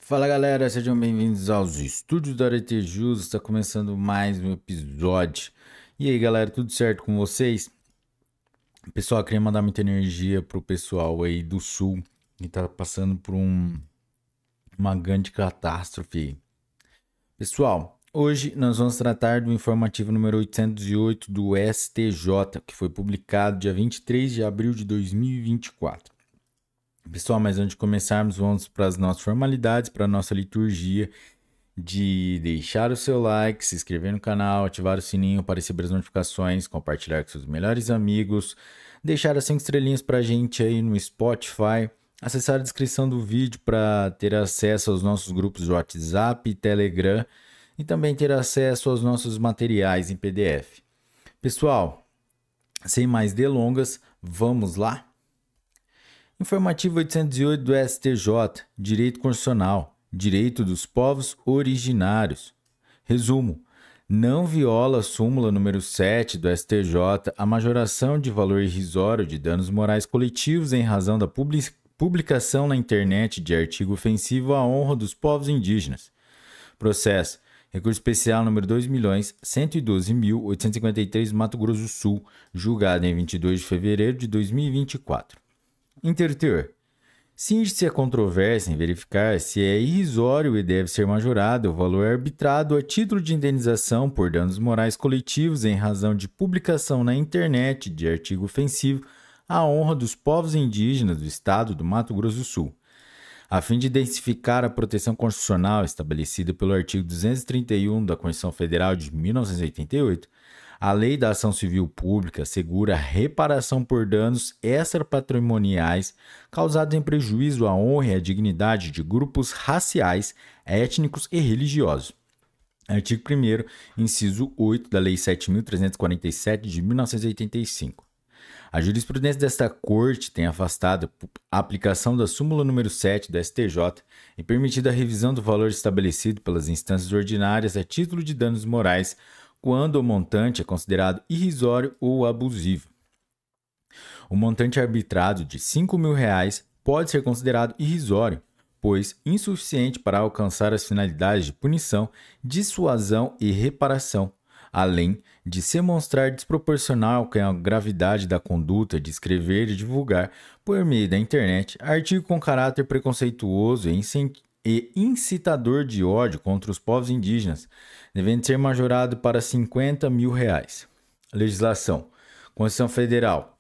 Fala galera, sejam bem-vindos aos estúdios da Aretejus. Está começando mais um episódio. E aí galera, tudo certo com vocês? Pessoal, queria mandar muita energia pro pessoal aí do sul que tá passando por uma grande catástrofe. Pessoal, hoje nós vamos tratar do informativo número 808 do STJ, que foi publicado dia 23 de abril de 2024. Pessoal, mas antes de começarmos, vamos para as nossas formalidades, para a nossa liturgia de deixar o seu like, se inscrever no canal, ativar o sininho para receber as notificações, compartilhar com seus melhores amigos, deixar as 5 estrelinhas para a gente aí no Spotify, acessar a descrição do vídeo para ter acesso aos nossos grupos de WhatsApp e Telegram e também ter acesso aos nossos materiais em PDF. Pessoal, sem mais delongas, vamos lá? Informativo 808 do STJ, Direito Constitucional, Direito dos Povos Originários. Resumo: não viola a súmula número 7 do STJ a majoração de valor irrisório de danos morais coletivos em razão da publicação na internet de artigo ofensivo à honra dos povos indígenas. Processo: recurso especial número 2.112.853, Mato Grosso do Sul, julgado em 22 de fevereiro de 2024. Interteor: cinge-se a controvérsia em verificar se é irrisório e deve ser majorado o valor arbitrado a título de indenização por danos morais coletivos em razão de publicação na internet de artigo ofensivo à honra dos povos indígenas do estado do Mato Grosso do Sul, a fim de intensificar a proteção constitucional estabelecida pelo artigo 231 da Constituição Federal de 1988. A Lei da Ação Civil Pública assegura reparação por danos extrapatrimoniais causados em prejuízo à honra e à dignidade de grupos raciais, étnicos e religiosos. Artigo 1º, inciso 8 da Lei 7.347 de 1985. A jurisprudência desta Corte tem afastado a aplicação da súmula número 7 da STJ e permitido a revisão do valor estabelecido pelas instâncias ordinárias a título de danos morais quando o montante é considerado irrisório ou abusivo. O montante arbitrado de R$ 5.000 pode ser considerado irrisório, pois insuficiente para alcançar as finalidades de punição, dissuasão e reparação, além de se mostrar desproporcional com a gravidade da conduta de escrever e divulgar, por meio da internet, artigo com caráter preconceituoso e incitador de ódio contra os povos indígenas, devendo ser majorado para R$ 50.000. Legislação: Constituição Federal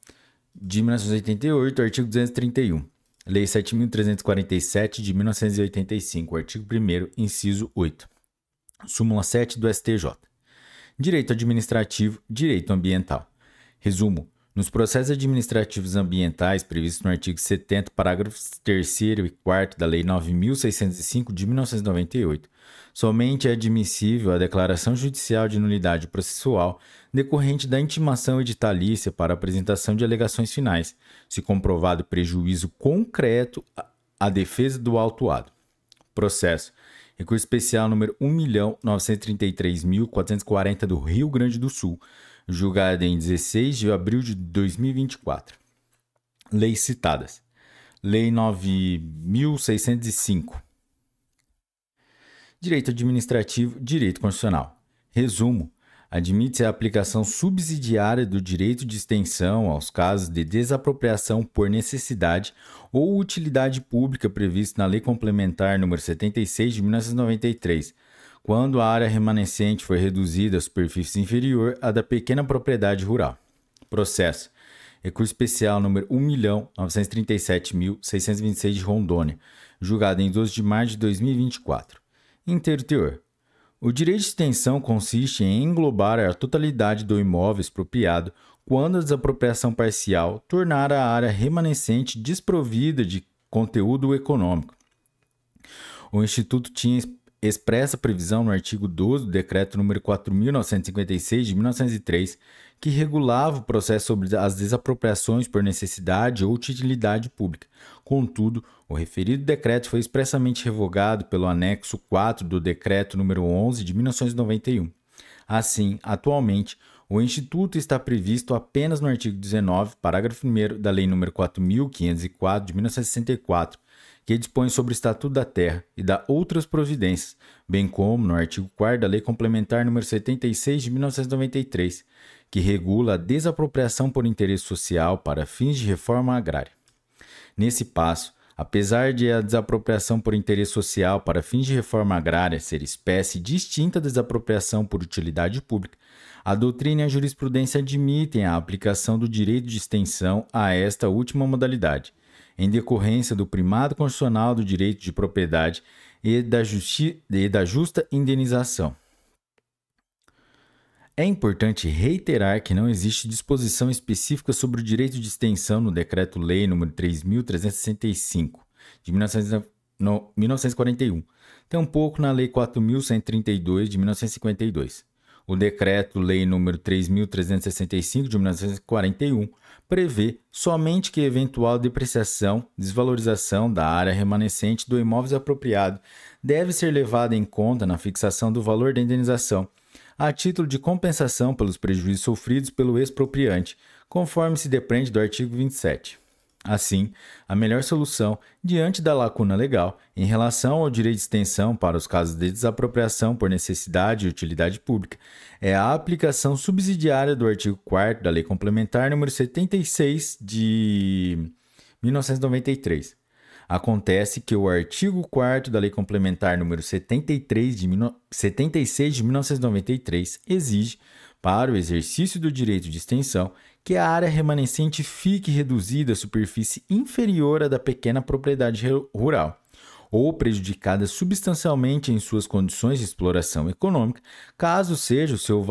de 1988, artigo 231. Lei 7.347 de 1985, artigo 1º, inciso 8. Súmula 7 do STJ. Direito administrativo, direito ambiental. Resumo: nos processos administrativos ambientais previstos no artigo 70, parágrafos 3º e 4º da Lei 9.605 de 1998, somente é admissível a declaração judicial de nulidade processual decorrente da intimação editalícia para apresentação de alegações finais, se comprovado prejuízo concreto à defesa do autuado. Processo: recurso especial número 1.933.440 do Rio Grande do Sul, julgado em 16 de abril de 2024. Leis citadas: Lei 9.605. Direito administrativo, direito constitucional. Resumo: admite-se a aplicação subsidiária do direito de extensão aos casos de desapropriação por necessidade ou utilidade pública previsto na Lei Complementar nº 76 de 1993, quando a área remanescente for reduzida à superfície inferior à da pequena propriedade rural. Processo: recurso especial número 1.937.626 de Rondônia, julgado em 12 de março de 2024. Interteor: o direito de extensão consiste em englobar a totalidade do imóvel expropriado quando a desapropriação parcial tornar a área remanescente desprovida de conteúdo econômico. O Instituto tinha expressa previsão no artigo 12 do Decreto nº 4.956 de 1903, que regulava o processo sobre as desapropriações por necessidade ou utilidade pública. Contudo, o referido decreto foi expressamente revogado pelo anexo 4 do Decreto nº 11 de 1991. Assim, atualmente, o Instituto está previsto apenas no artigo 19, parágrafo 1º da Lei nº 4.504 de 1964, que dispõe sobre o Estatuto da Terra e dá outras providências, bem como no artigo 4º da Lei Complementar nº 76 de 1993, que regula a desapropriação por interesse social para fins de reforma agrária. Nesse passo, apesar de a desapropriação por interesse social para fins de reforma agrária ser espécie distinta da desapropriação por utilidade pública, a doutrina e a jurisprudência admitem a aplicação do direito de extensão a esta última modalidade, em decorrência do primado constitucional do direito de propriedade e da justa indenização. É importante reiterar que não existe disposição específica sobre o direito de extensão no Decreto-Lei nº 3.365, de 1941, tampouco na Lei 4.132, de 1952. O Decreto-Lei nº 3.365, de 1941, prevê somente que eventual depreciação, desvalorização da área remanescente do imóvel desapropriado deve ser levada em conta na fixação do valor da indenização, a título de compensação pelos prejuízos sofridos pelo expropriante, conforme se depreende do artigo 27. Assim, a melhor solução, diante da lacuna legal, em relação ao direito de extensão para os casos de desapropriação por necessidade e utilidade pública, é a aplicação subsidiária do artigo 4º da Lei Complementar nº 76 de 1993. Acontece que o artigo 4º da Lei Complementar nº 76 de 1993 exige, para o exercício do direito de extensão, que a área remanescente fique reduzida à superfície inferior à da pequena propriedade rural, ou prejudicada substancialmente em suas condições de exploração econômica, caso seja o seu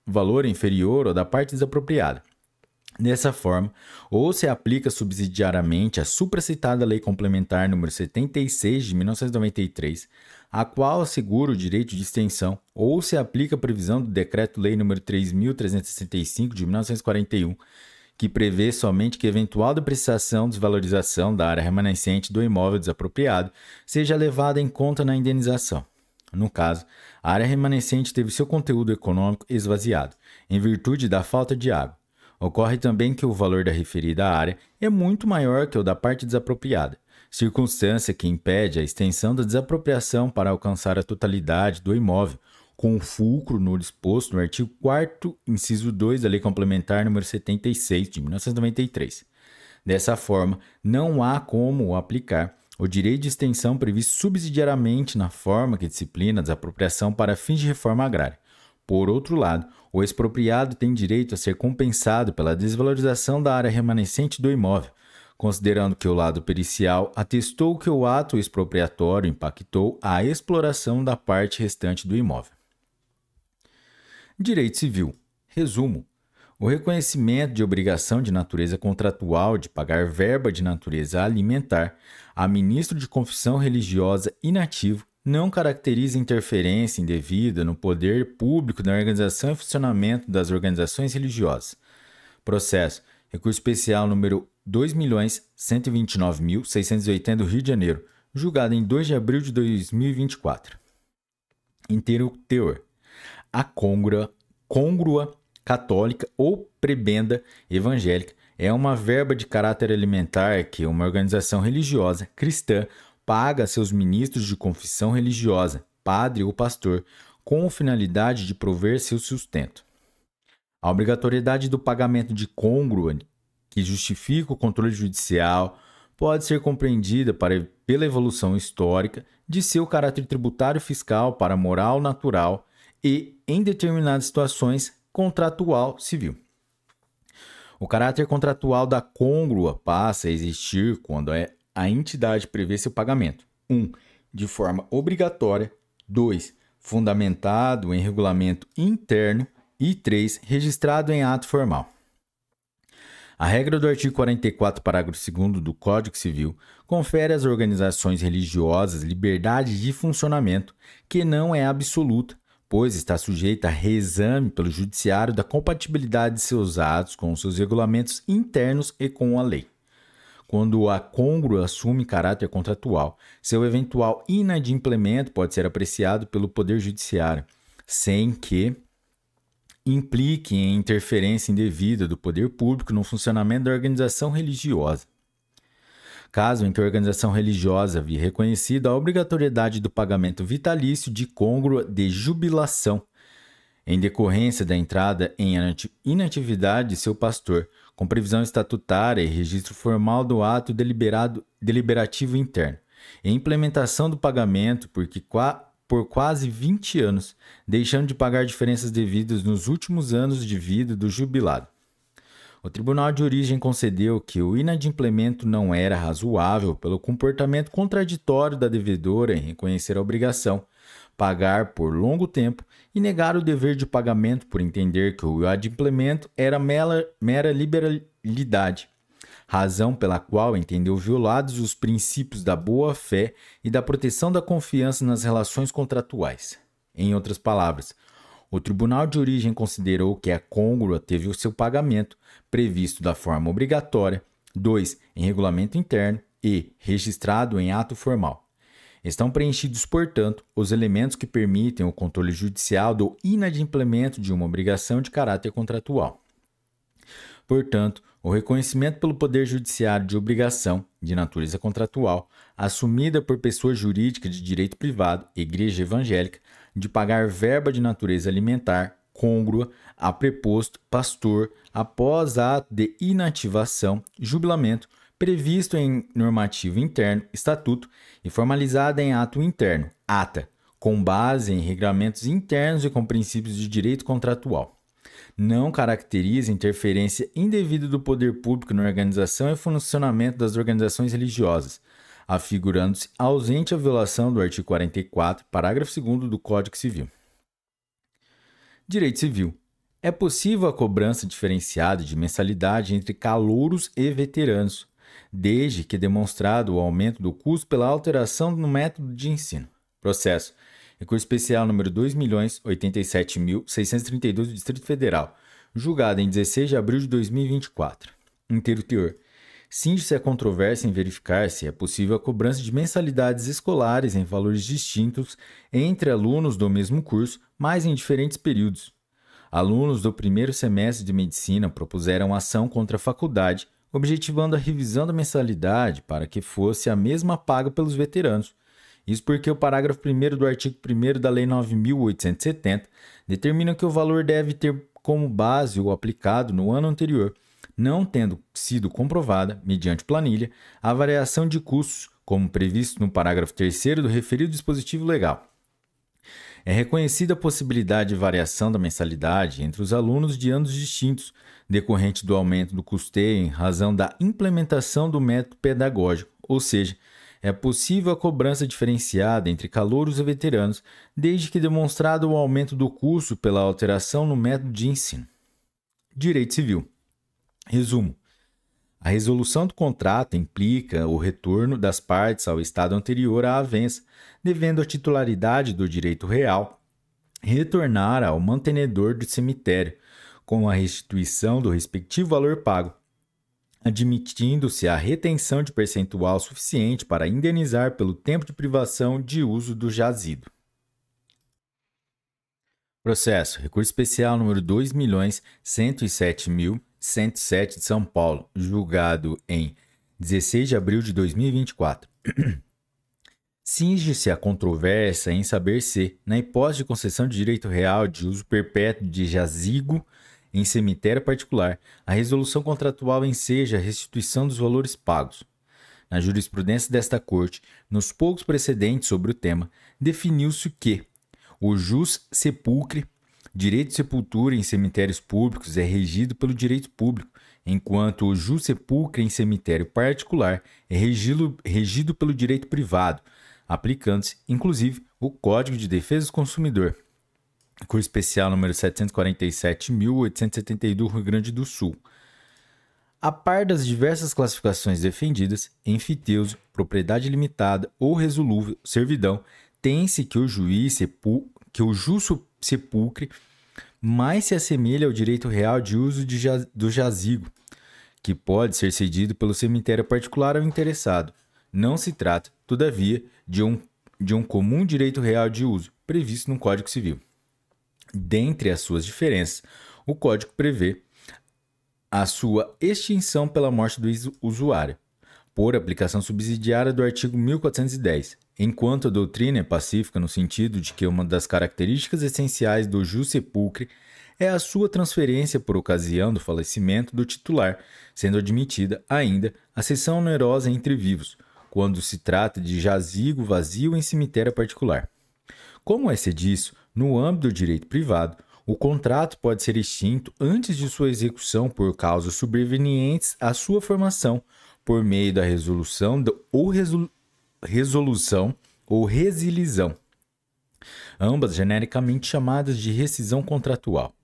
valor inferior ao da parte desapropriada. Dessa forma, ou se aplica subsidiariamente a supracitada Lei Complementar nº 76 de 1993, a qual assegura o direito de extensão, ou se aplica a previsão do Decreto-Lei nº 3.365 de 1941, que prevê somente que eventual depreciação, desvalorização da área remanescente do imóvel desapropriado seja levada em conta na indenização. No caso, a área remanescente teve seu conteúdo econômico esvaziado, em virtude da falta de água. Ocorre também que o valor da referida área é muito maior que o da parte desapropriada, circunstância que impede a extensão da desapropriação para alcançar a totalidade do imóvel, com fulcro no disposto no artigo 4º, inciso 2 da Lei Complementar nº 76, de 1993. Dessa forma, não há como aplicar o direito de extensão previsto subsidiariamente na forma que disciplina a desapropriação para fins de reforma agrária. Por outro lado, o expropriado tem direito a ser compensado pela desvalorização da área remanescente do imóvel, considerando que o lado pericial atestou que o ato expropriatório impactou a exploração da parte restante do imóvel. Direito civil. Resumo. O reconhecimento de obrigação de natureza contratual de pagar verba de natureza alimentar a ministro de confissão religiosa inativo não caracteriza interferência indevida no poder público na organização e funcionamento das organizações religiosas. Processo. Recurso especial número 2.129.680 do Rio de Janeiro, julgado em 2 de abril de 2024. Inteiro teor. A côngrua católica ou prebenda evangélica é uma verba de caráter alimentar que uma organização religiosa cristã paga a seus ministros de confissão religiosa, padre ou pastor, com a finalidade de prover seu sustento. A obrigatoriedade do pagamento de côngrua, que justifica o controle judicial, pode ser compreendida pela evolução histórica de seu caráter tributário fiscal para moral natural e, em determinadas situações, contratual civil. O caráter contratual da côngrua passa a existir quando a entidade prevê seu pagamento. 1. De forma obrigatória. 2. Fundamentado em regulamento interno. E 3. Registrado em ato formal. A regra do artigo 44, parágrafo 2º do Código Civil confere às organizações religiosas liberdade de funcionamento, que não é absoluta, pois está sujeita a reexame pelo judiciário da compatibilidade de seus atos com os seus regulamentos internos e com a lei. Quando a côngrua assume caráter contratual, seu eventual inadimplemento pode ser apreciado pelo Poder Judiciário, sem que implique em interferência indevida do poder público no funcionamento da organização religiosa. caso em que a organização religiosa havia reconhecido a obrigatoriedade do pagamento vitalício de côngrua de jubilação, em decorrência da entrada em inatividade de seu pastor, com previsão estatutária e registro formal do ato deliberativo interno, e implementação do pagamento por quase 20 anos, deixando de pagar diferenças devidas nos últimos anos de vida do jubilado. O Tribunal de Origem concedeu que o inadimplemento não era razoável pelo comportamento contraditório da devedora em reconhecer a obrigação, pagar por longo tempo e negar o dever de pagamento por entender que o adimplemento era mera liberalidade, razão pela qual entendeu violados os princípios da boa-fé e da proteção da confiança nas relações contratuais. Em outras palavras, o Tribunal de Origem considerou que a côngrua teve o seu pagamento previsto da forma obrigatória, 2. Em regulamento interno e registrado em ato formal. Estão preenchidos, portanto, os elementos que permitem o controle judicial do inadimplemento de uma obrigação de caráter contratual. Portanto, o reconhecimento pelo Poder Judiciário de obrigação de natureza contratual, assumida por pessoa jurídica de direito privado, igreja evangélica, de pagar verba de natureza alimentar, côngrua, a preposto, pastor, após ato de inativação, jubilamento, previsto em normativo interno, estatuto, e formalizada em ato interno, ata, com base em regulamentos internos e com princípios de direito contratual. Não caracteriza interferência indevida do poder público na organização e funcionamento das organizações religiosas, afigurando-se ausente a violação do artigo 44, parágrafo 2º do Código Civil. Direito Civil. É possível a cobrança diferenciada de mensalidade entre calouros e veteranos, desde que demonstrado o aumento do custo pela alteração no método de ensino. Processo. Recurso especial número 2.087.632 do Distrito Federal, julgado em 16 de abril de 2024. Inteiro teor. Cinge-se a controvérsia em verificar se é possível a cobrança de mensalidades escolares em valores distintos entre alunos do mesmo curso, mas em diferentes períodos. Alunos do primeiro semestre de medicina propuseram ação contra a faculdade, objetivando a revisão da mensalidade para que fosse a mesma paga pelos veteranos. Isso porque o parágrafo 1º do artigo 1º da Lei 9.870 determina que o valor deve ter como base o aplicado no ano anterior, não tendo sido comprovada, mediante planilha, a variação de custos, como previsto no parágrafo 3º do referido dispositivo legal. É reconhecida a possibilidade de variação da mensalidade entre os alunos de anos distintos, decorrente do aumento do custeio em razão da implementação do método pedagógico, ou seja, é possível a cobrança diferenciada entre calouros e veteranos, desde que demonstrado o aumento do custo pela alteração no método de ensino. Direito Civil. Resumo. A resolução do contrato implica o retorno das partes ao estado anterior à avença, devendo a titularidade do direito real retornar ao mantenedor do cemitério, com a restituição do respectivo valor pago, admitindo-se a retenção de percentual suficiente para indenizar pelo tempo de privação de uso do jazido. Processo. Recurso especial número 2.107.107 de São Paulo, julgado em 16 de abril de 2024. Cinge-se a controvérsia em saber se, na hipótese de concessão de direito real de uso perpétuo de jazigo em cemitério particular, a resolução contratual enseja a restituição dos valores pagos. Na jurisprudência desta Corte, nos poucos precedentes sobre o tema, definiu-se que o jus sepulcre, direito de sepultura em cemitérios públicos, é regido pelo direito público, enquanto o jus sepulcre em cemitério particular é regido pelo direito privado, aplicando-se, inclusive, o Código de Defesa do Consumidor. Curso especial número 747.872 do Rio Grande do Sul. A par das diversas classificações defendidas, enfiteuso, propriedade limitada ou resolúvel, servidão, tem-se que o jus sepulcre mais se assemelha ao direito real de uso do jazigo, que pode ser cedido pelo cemitério particular ao interessado. Não se trata, todavia, de um comum direito real de uso, previsto no Código Civil. Dentre as suas diferenças, o Código prevê a sua extinção pela morte do usuário. por aplicação subsidiária do artigo 1410, enquanto a doutrina é pacífica no sentido de que uma das características essenciais do jus sepulcre é a sua transferência por ocasião do falecimento do titular, sendo admitida ainda a cessão onerosa entre vivos, quando se trata de jazigo vazio em cemitério particular. Como é disso, no âmbito do direito privado, o contrato pode ser extinto antes de sua execução por causas sobrevenientes à sua formação, por meio da resolução ou resilição, ambas genericamente chamadas de rescisão contratual.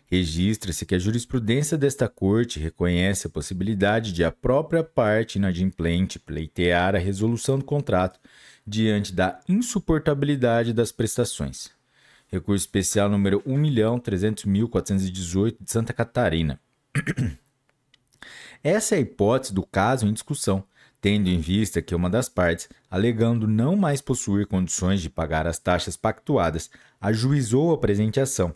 Registra-se que a jurisprudência desta Corte reconhece a possibilidade de a própria parte inadimplente pleitear a resolução do contrato diante da insuportabilidade das prestações. Recurso especial número 1.300.418 de Santa Catarina. Essa é a hipótese do caso em discussão, tendo em vista que uma das partes, alegando não mais possuir condições de pagar as taxas pactuadas, ajuizou a presente ação,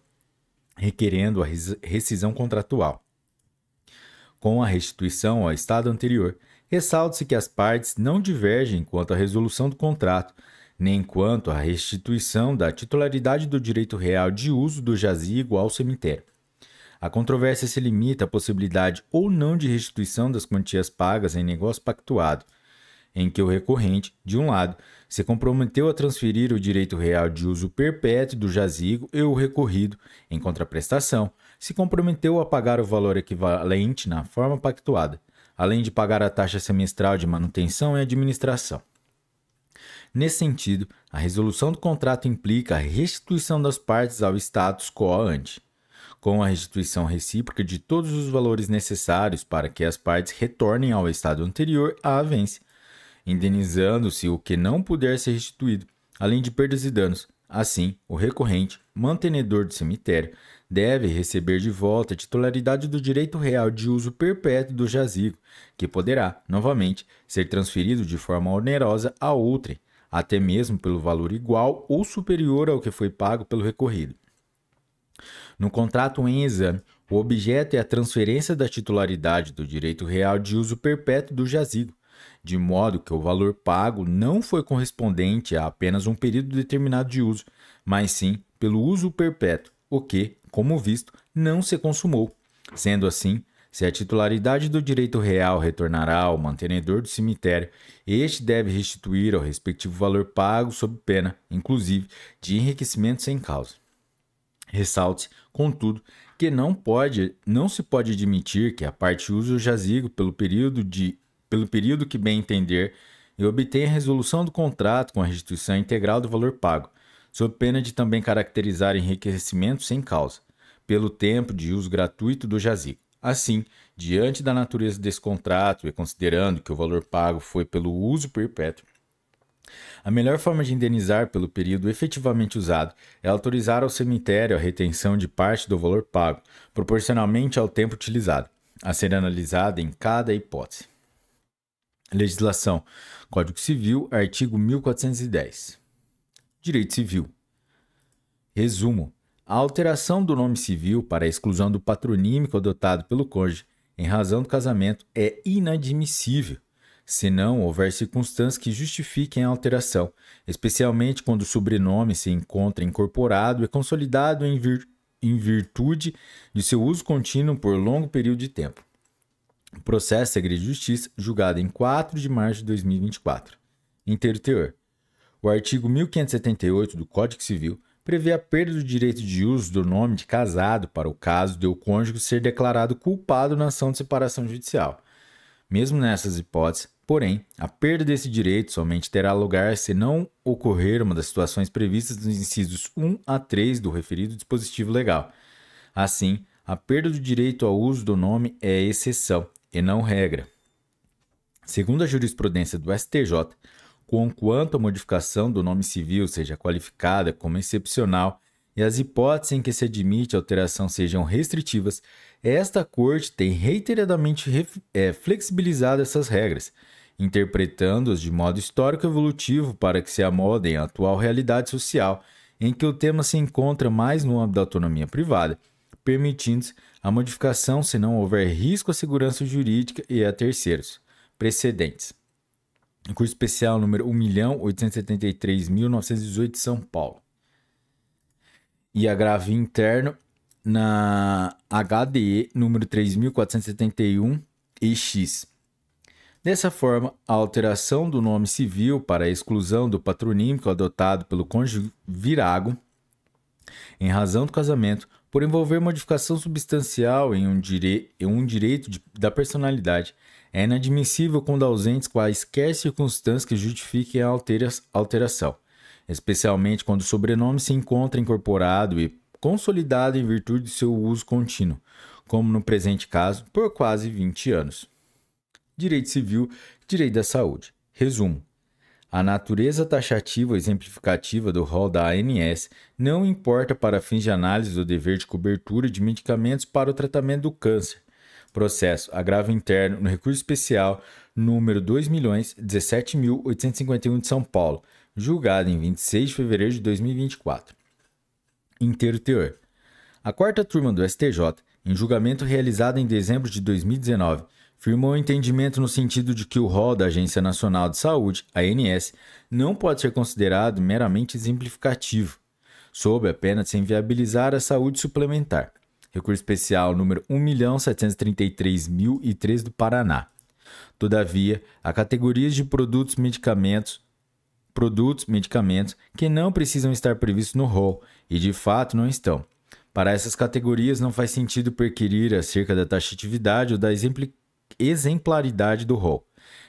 requerendo a rescisão contratual. Com a restituição ao estado anterior, ressalta-se que as partes não divergem quanto à resolução do contrato, nem quanto à restituição da titularidade do direito real de uso do jazigo ao cemitério. A controvérsia se limita à possibilidade ou não de restituição das quantias pagas em negócio pactuado, em que o recorrente, de um lado, se comprometeu a transferir o direito real de uso perpétuo do jazigo e o recorrido, em contraprestação, se comprometeu a pagar o valor equivalente na forma pactuada, além de pagar a taxa semestral de manutenção e administração. Nesse sentido, a resolução do contrato implica a restituição das partes ao status quo ante, com a restituição recíproca de todos os valores necessários para que as partes retornem ao estado anterior à avença, indenizando-se o que não puder ser restituído, além de perdas e danos. Assim, o recorrente, mantenedor do cemitério, deve receber de volta a titularidade do direito real de uso perpétuo do jazigo, que poderá, novamente, ser transferido de forma onerosa a outrem, até mesmo pelo valor igual ou superior ao que foi pago pelo recorrido. No contrato em exame, o objeto é a transferência da titularidade do direito real de uso perpétuo do jazigo, de modo que o valor pago não foi correspondente a apenas um período determinado de uso, mas sim pelo uso perpétuo, o que, como visto, não se consumou. Sendo assim, se a titularidade do direito real retornará ao mantenedor do cemitério, este deve restituir ao respectivo valor pago sob pena, inclusive, de enriquecimento sem causa. Ressalte-se, contudo, que não se pode admitir que a parte use o jazigo pelo período que bem entender e obtenha a resolução do contrato com a restituição integral do valor pago, sob pena de também caracterizar enriquecimento sem causa, pelo tempo de uso gratuito do jazigo. Assim, diante da natureza desse contrato e considerando que o valor pago foi pelo uso perpétuo, a melhor forma de indenizar pelo período efetivamente usado é autorizar ao cemitério a retenção de parte do valor pago, proporcionalmente ao tempo utilizado, a ser analisada em cada hipótese. Legislação. Código Civil, artigo 1410. Direito Civil. Resumo. A alteração do nome civil para a exclusão do patronímico adotado pelo cônjuge em razão do casamento é inadmissível, se não houver circunstâncias que justifiquem a alteração, especialmente quando o sobrenome se encontra incorporado e consolidado em virtude de seu uso contínuo por longo período de tempo. Processo Segredo de Justiça, julgado em 4 de março de 2024. Inteiro teor. O artigo 1578 do Código Civil prevê a perda do direito de uso do nome de casado para o caso de o cônjuge ser declarado culpado na ação de separação judicial. Mesmo nessas hipóteses, porém, a perda desse direito somente terá lugar se não ocorrer uma das situações previstas nos incisos 1 a 3 do referido dispositivo legal. Assim, a perda do direito ao uso do nome é exceção e não regra. Segundo a jurisprudência do STJ, conquanto a modificação do nome civil seja qualificada como excepcional e as hipóteses em que se admite alteração sejam restritivas, esta Corte tem reiteradamente flexibilizado essas regras, interpretando-as de modo histórico-evolutivo para que se amodem à atual realidade social, em que o tema se encontra mais no âmbito da autonomia privada, permitindo-se a modificação se não houver risco à segurança jurídica e a terceiros. Precedentes. Recurso especial número 1.873.918 de São Paulo. E agravo interno na HDE número 3.471 EX. Dessa forma, a alteração do nome civil para a exclusão do patronímico adotado pelo cônjuge virago, em razão do casamento, por envolver modificação substancial em um direito da personalidade, é inadmissível quando ausentes quaisquer circunstâncias que justifiquem a alteração, especialmente quando o sobrenome se encontra incorporado e consolidado em virtude de seu uso contínuo, como no presente caso, por quase 20 anos. Direito civil, direito da saúde. Resumo. A natureza taxativa ou exemplificativa do rol da ANS não importa para fins de análise do dever de cobertura de medicamentos para o tratamento do câncer. Processo agravo interno no recurso especial número 2.017.851 de São Paulo, julgado em 26 de fevereiro de 2024. Inteiro teor. A quarta turma do STJ, em julgamento realizado em dezembro de 2019, firmou o entendimento no sentido de que o rol da Agência Nacional de Saúde, ANS, não pode ser considerado meramente exemplificativo, sob a pena de se inviabilizar a saúde suplementar. Recurso especial número 1.733.003 do Paraná. Todavia, há categorias de medicamentos que não precisam estar previstos no rol e de fato não estão. Para essas categorias não faz sentido perquirir acerca da taxatividade ou da exemplaridade do rol.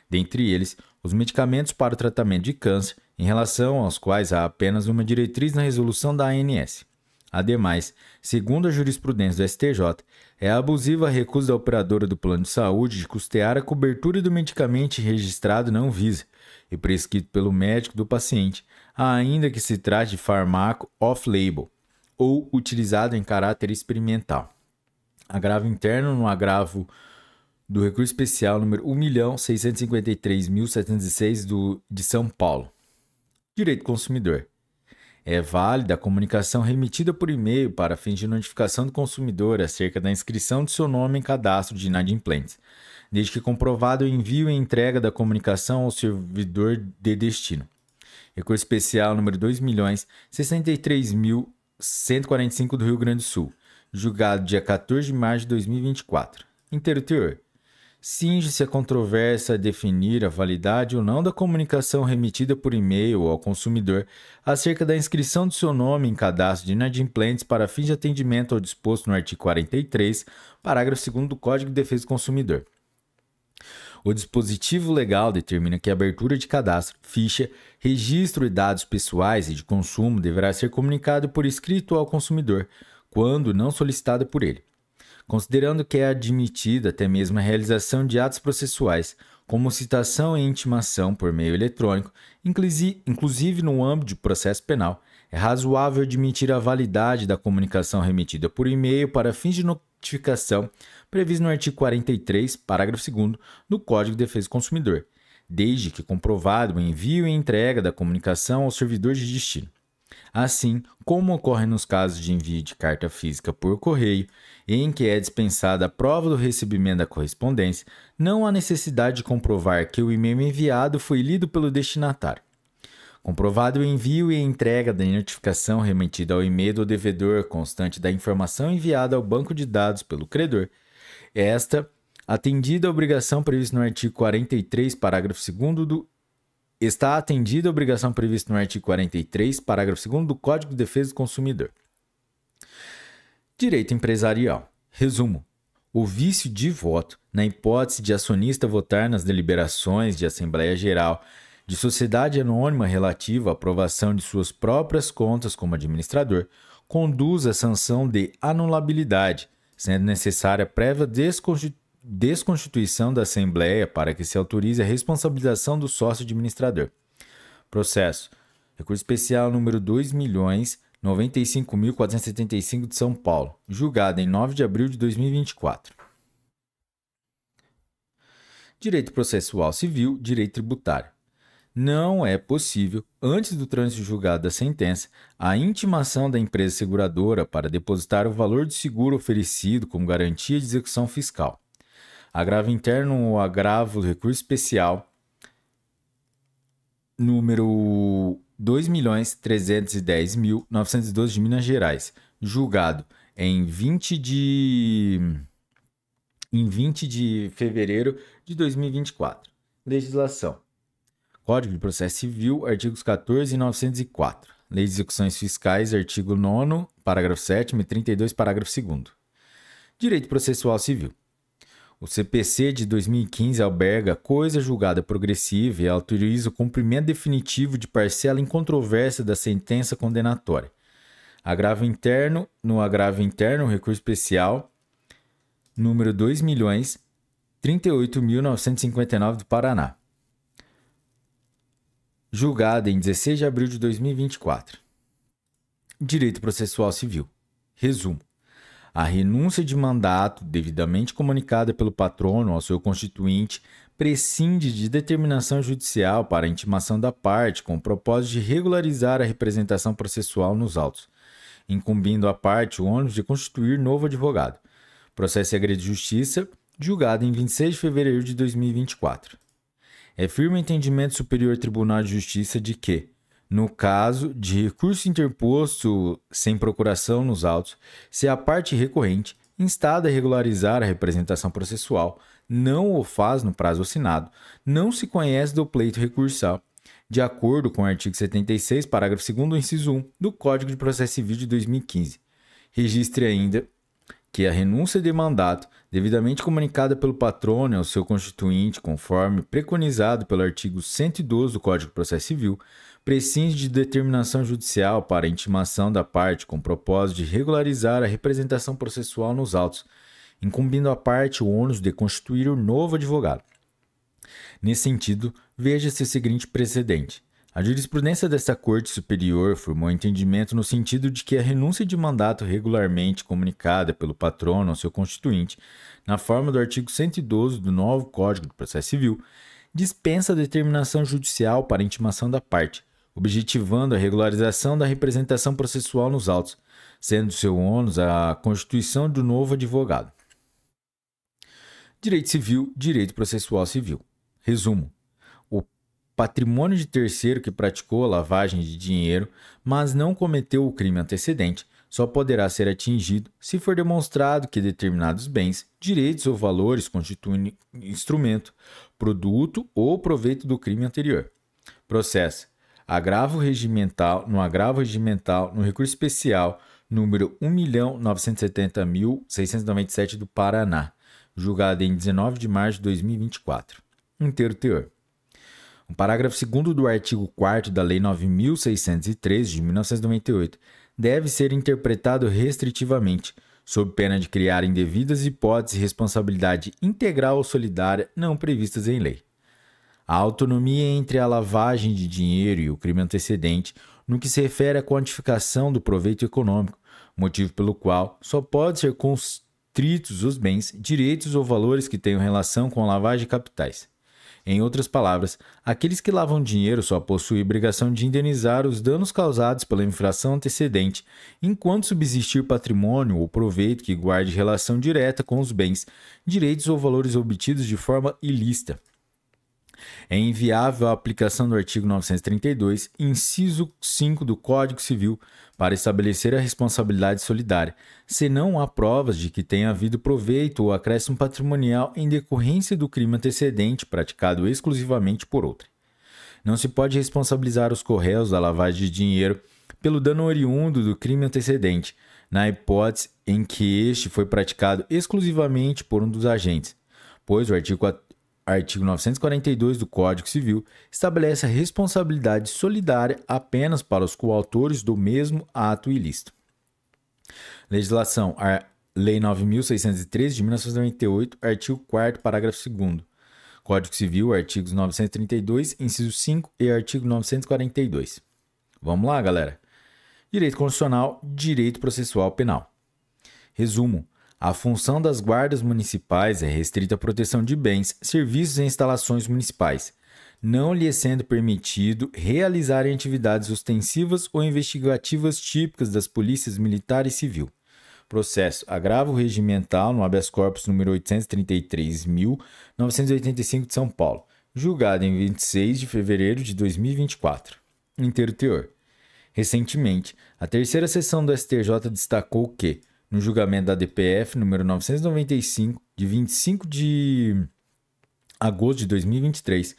Dentre eles, os medicamentos para o tratamento de câncer, em relação aos quais há apenas uma diretriz na resolução da ANS. Ademais, segundo a jurisprudência do STJ, é abusiva a recusa da operadora do plano de saúde de custear a cobertura do medicamento registrado na Anvisa e prescrito pelo médico do paciente, ainda que se trate de fármaco off-label ou utilizado em caráter experimental. Agravo interno no agravo do recurso especial número 1.653.706 de São Paulo. Direito do consumidor. É válida a comunicação remetida por e-mail para fins de notificação do consumidor acerca da inscrição de seu nome em cadastro de inadimplentes, desde que comprovado o envio e entrega da comunicação ao servidor de destino. Recurso especial número 2.063.145 do Rio Grande do Sul, julgado dia 14 de março de 2024. Inteiro teor. Cinge-se a controvérsia a definir a validade ou não da comunicação remetida por e-mail ao consumidor acerca da inscrição do seu nome em cadastro de inadimplentes para fins de atendimento ao disposto no artigo 43, parágrafo 2º do Código de Defesa do Consumidor. O dispositivo legal determina que a abertura de cadastro, ficha, registro de dados pessoais e de consumo deverá ser comunicado por escrito ao consumidor, quando não solicitada por ele. Considerando que é admitida até mesmo a realização de atos processuais, como citação e intimação por meio eletrônico, inclusive no âmbito de processo penal, é razoável admitir a validade da comunicação remetida por e-mail para fins de notificação previsto no artigo 43, parágrafo 2º do Código de Defesa do Consumidor, desde que comprovado o envio e entrega da comunicação ao servidor de destino. Assim, como ocorre nos casos de envio de carta física por correio, em que é dispensada a prova do recebimento da correspondência, não há necessidade de comprovar que o e-mail enviado foi lido pelo destinatário. Comprovado o envio e a entrega da notificação remetida ao e-mail do devedor constante da informação enviada ao banco de dados pelo credor, atendida a obrigação prevista no artigo 43, parágrafo 2º Está atendida a obrigação prevista no artigo 43, parágrafo 2º do Código de Defesa do Consumidor. Direito empresarial. Resumo. O vício de voto, na hipótese de acionista votar nas deliberações de Assembleia Geral de sociedade anônima relativa à aprovação de suas próprias contas como administrador, conduz à sanção de anulabilidade, sendo necessária prévia desconstituição da Assembleia para que se autorize a responsabilização do sócio administrador. Processo. Recurso especial número 2.095.475 de São Paulo, julgado em 9 de abril de 2024. Direito processual civil, direito tributário. Não é possível, antes do trânsito julgado da sentença, a intimação da empresa seguradora para depositar o valor do seguro oferecido como garantia de execução fiscal. Agravo interno ou agravo do recurso especial número 2.310.912 de Minas Gerais, julgado em 20 de fevereiro de 2024. Legislação. Código de Processo Civil, artigos 14 e 904. Lei de Execuções Fiscais, artigo 9º, parágrafo 7º e 32, parágrafo 2º. Direito Processual Civil. O CPC de 2015 alberga coisa julgada progressiva e autoriza o cumprimento definitivo de parcela incontrovérsia da sentença condenatória. No agravo interno, recurso especial, número 2.038.959 do Paraná. Julgada em 16 de abril de 2024. Direito Processual Civil. Resumo. A renúncia de mandato, devidamente comunicada pelo patrono ao seu constituinte, prescinde de determinação judicial para a intimação da parte com o propósito de regularizar a representação processual nos autos, incumbindo à parte o ônus de constituir novo advogado. Processo Segredo de Justiça, julgado em 26 de fevereiro de 2024. É firme o entendimento do Superior Tribunal de Justiça de que, no caso de recurso interposto sem procuração nos autos, se a parte recorrente, instada a regularizar a representação processual, não o faz no prazo assinado, não se conhece do pleito recursal, de acordo com o artigo 76, parágrafo 2º, inciso 1 do Código de Processo Civil de 2015. Registre ainda que a renúncia de mandato, devidamente comunicada pelo patrono ao seu constituinte, conforme preconizado pelo artigo 112 do Código de Processo Civil, prescinde de determinação judicial para a intimação da parte com propósito de regularizar a representação processual nos autos, incumbindo à parte o ônus de constituir o novo advogado. Nesse sentido, veja-se o seguinte precedente. A jurisprudência desta Corte Superior formou entendimento no sentido de que a renúncia de mandato regularmente comunicada pelo patrono ao seu constituinte, na forma do artigo 112 do novo Código de Processo Civil, dispensa a determinação judicial para a intimação da parte, objetivando a regularização da representação processual nos autos, sendo seu ônus a constituição do novo advogado. Direito Civil, Direito Processual Civil. Resumo. O patrimônio de terceiro que praticou a lavagem de dinheiro, mas não cometeu o crime antecedente, só poderá ser atingido se for demonstrado que determinados bens, direitos ou valores constituem instrumento, produto ou proveito do crime anterior. Processo. No agravo regimental, no recurso especial número 1.970.697 do Paraná, julgado em 19 de março de 2024. Inteiro teor. O parágrafo 2º do artigo 4º da Lei 9.613 de 1998 deve ser interpretado restritivamente, sob pena de criar indevidas hipóteses de responsabilidade integral ou solidária não previstas em lei. A autonomia entre a lavagem de dinheiro e o crime antecedente no que se refere à quantificação do proveito econômico, motivo pelo qual só pode ser constritos os bens, direitos ou valores que tenham relação com a lavagem de capitais. Em outras palavras, aqueles que lavam dinheiro só possuem obrigação de indenizar os danos causados pela infração antecedente, enquanto subsistir patrimônio ou proveito que guarde relação direta com os bens, direitos ou valores obtidos de forma ilícita. É inviável a aplicação do artigo 932, inciso 5 do Código Civil, para estabelecer a responsabilidade solidária, se não há provas de que tenha havido proveito ou acréscimo patrimonial em decorrência do crime antecedente praticado exclusivamente por outrem. Não se pode responsabilizar os correios da lavagem de dinheiro pelo dano oriundo do crime antecedente, na hipótese em que este foi praticado exclusivamente por um dos agentes, pois o artigo 942 do Código Civil estabelece a responsabilidade solidária apenas para os coautores do mesmo ato ilícito. Legislação. Lei 9.613 de 1998, artigo 4º, parágrafo 2º. Código Civil, artigos 932, inciso 5 e artigo 942. Vamos lá, galera. Direito Constitucional, Direito Processual Penal. Resumo. A função das guardas municipais é restrita à proteção de bens, serviços e instalações municipais, não lhe sendo permitido realizarem atividades ostensivas ou investigativas típicas das polícias militar e civil. Processo. Agravo regimental no habeas corpus número 833.985 de São Paulo, julgado em 26 de fevereiro de 2024. Inteiro teor. Recentemente, a terceira sessão do STJ destacou que, no julgamento da DPF número 995, de 25 de agosto de 2023,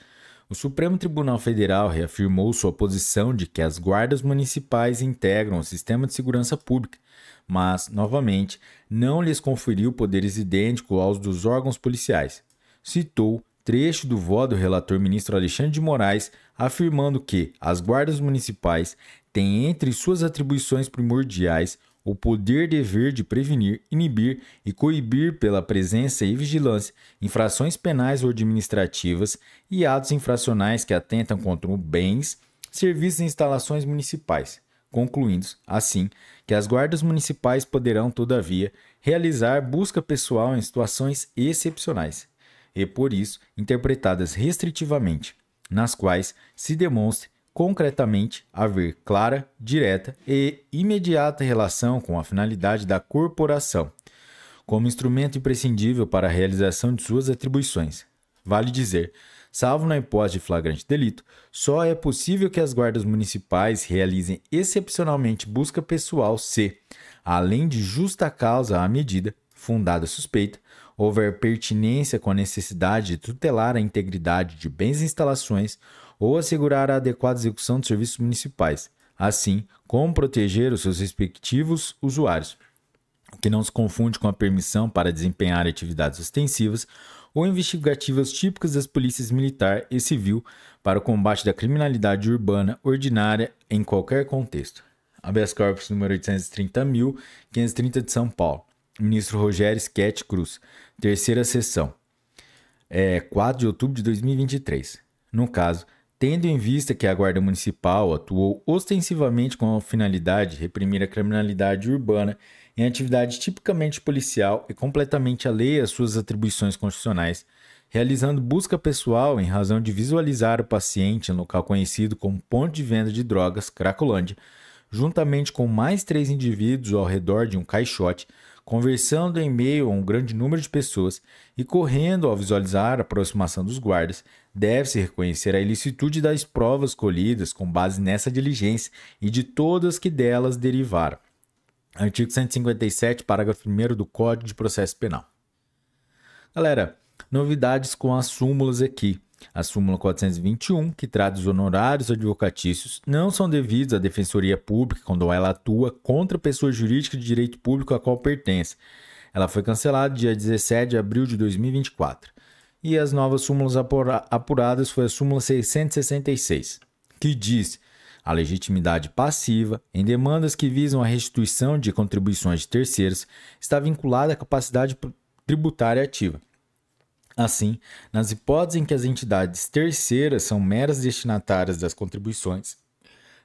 o Supremo Tribunal Federal reafirmou sua posição de que as guardas municipais integram o sistema de segurança pública, mas, novamente, não lhes conferiu poderes idênticos aos dos órgãos policiais. Citou trecho do voto do relator ministro Alexandre de Moraes, afirmando que as guardas municipais têm entre suas atribuições primordiais o poder-dever de prevenir, inibir e coibir pela presença e vigilância infrações penais ou administrativas e atos infracionais que atentam contra bens, serviços e instalações municipais, concluindo, assim, que as guardas municipais poderão, todavia, realizar busca pessoal em situações excepcionais e, por isso, interpretadas restritivamente, nas quais se demonstre concretamente haver clara, direta e imediata relação com a finalidade da corporação, como instrumento imprescindível para a realização de suas atribuições. Vale dizer, salvo na hipótese de flagrante delito, só é possível que as guardas municipais realizem excepcionalmente busca pessoal se, além de justa causa à medida, fundada suspeita, houver pertinência com a necessidade de tutelar a integridade de bens e instalações ou assegurar a adequada execução de serviços municipais, assim como proteger os seus respectivos usuários, o que não se confunde com a permissão para desempenhar atividades ostensivas ou investigativas típicas das polícias militar e civil para o combate da criminalidade urbana ordinária em qualquer contexto. Habeas corpus número 830.530 de São Paulo. Ministro Rogério Schetti Cruz. Terceira sessão. 4 de outubro de 2023. No caso, tendo em vista que a Guarda Municipal atuou ostensivamente com a finalidade de reprimir a criminalidade urbana em atividade tipicamente policial e completamente alheia às suas atribuições constitucionais, realizando busca pessoal em razão de visualizar o paciente em local conhecido como ponto de venda de drogas, Cracolândia, juntamente com mais 3 indivíduos ao redor de um caixote, conversando em meio a um grande número de pessoas e correndo ao visualizar a aproximação dos guardas, deve-se reconhecer a ilicitude das provas colhidas com base nessa diligência e de todas que delas derivaram. Artigo 157, parágrafo 1º do Código de Processo Penal. Galera, novidades com as súmulas aqui. A súmula 421, que trata dos honorários advocatícios, não são devidos à Defensoria Pública quando ela atua contra a pessoa jurídica de direito público a qual pertence. Ela foi cancelada dia 17 de abril de 2024. E as novas súmulas apuradas foi a súmula 666, que diz a legitimidade passiva em demandas que visam a restituição de contribuições de terceiros está vinculada à capacidade tributária ativa. Assim, nas hipóteses em que as entidades terceiras são meras destinatárias das contribuições,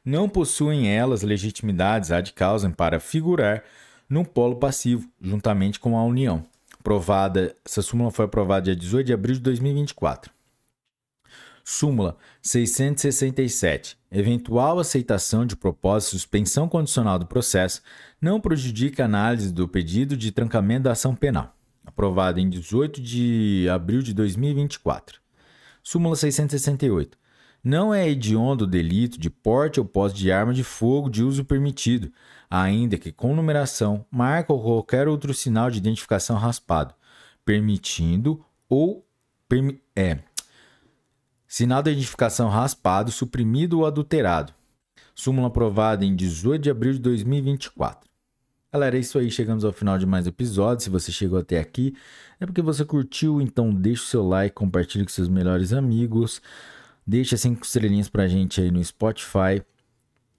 não possuem elas legitimidades ad causam para figurar no polo passivo, juntamente com a União. Essa súmula foi aprovada dia 18 de abril de 2024. Súmula 667. Eventual aceitação de propósito de suspensão condicional do processo não prejudica a análise do pedido de trancamento da ação penal. Aprovada em 18 de abril de 2024. Súmula 668. Não é hediondo o delito de porte ou posse de arma de fogo de uso permitido, ainda que com numeração, marca ou qualquer outro sinal de identificação raspado, permitindo ou... sinal de identificação raspado, suprimido ou adulterado. Súmula aprovada em 18 de abril de 2024. Galera, é isso aí, chegamos ao final de mais um episódio. Se você chegou até aqui, é porque você curtiu, então deixa o seu like, compartilhe com seus melhores amigos, deixa 5 estrelinhas pra gente aí no Spotify,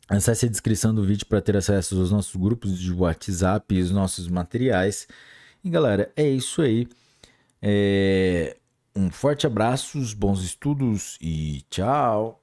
acesse a descrição do vídeo para ter acesso aos nossos grupos de WhatsApp e os nossos materiais. E galera, é isso aí, um forte abraço, bons estudos e tchau!